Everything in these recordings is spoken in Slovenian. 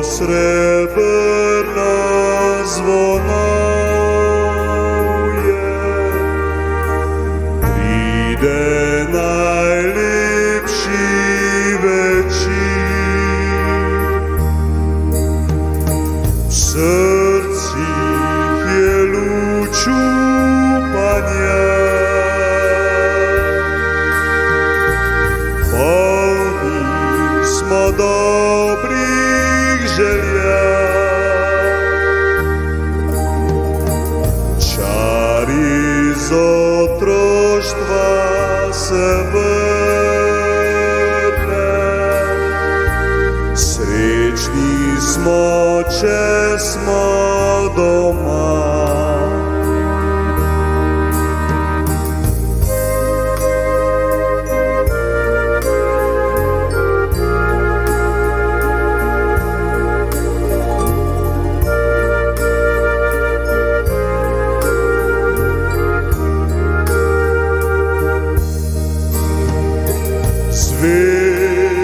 srebrna zvonuje, pride najlepši večer. V srcih je luč upanja, polni smo dobrih želja. Čari iz otroštva se vrne, srečni smo, če smo doma.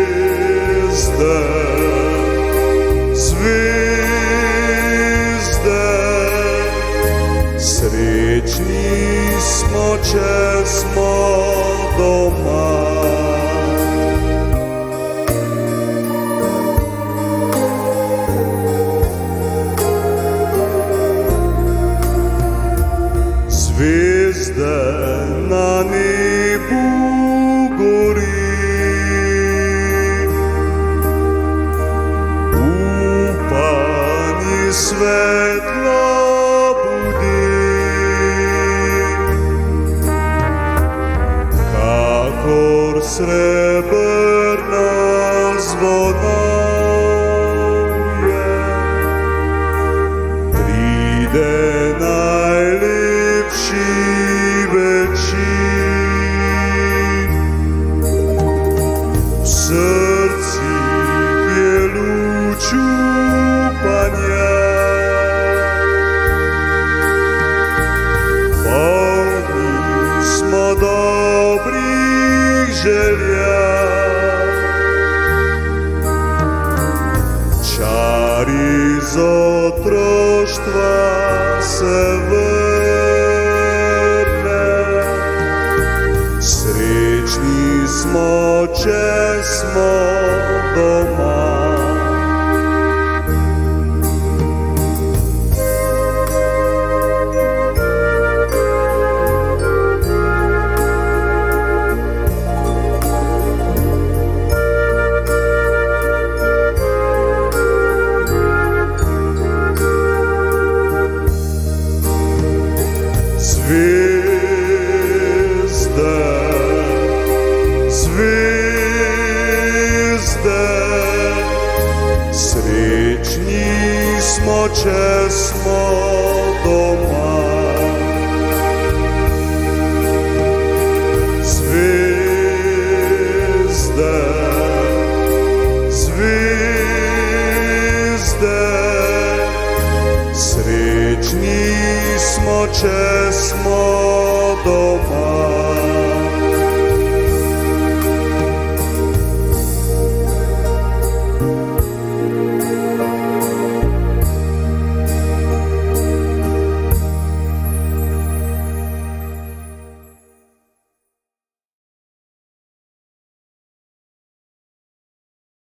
Zvezde, zvezde, srečni smo, če smo doma. Zvezde na nebu gori, svetlo budi, kakor srebrna zvonuje, pride najlepši večer. V srcih je luč upanja, dobrih želja. Čari iz otroštva se vrne, srečni smo, če smo doma. Zvezde, zvezde, srečni smo, če smo doma. Zvezde, zvezde, srečni smo, če smo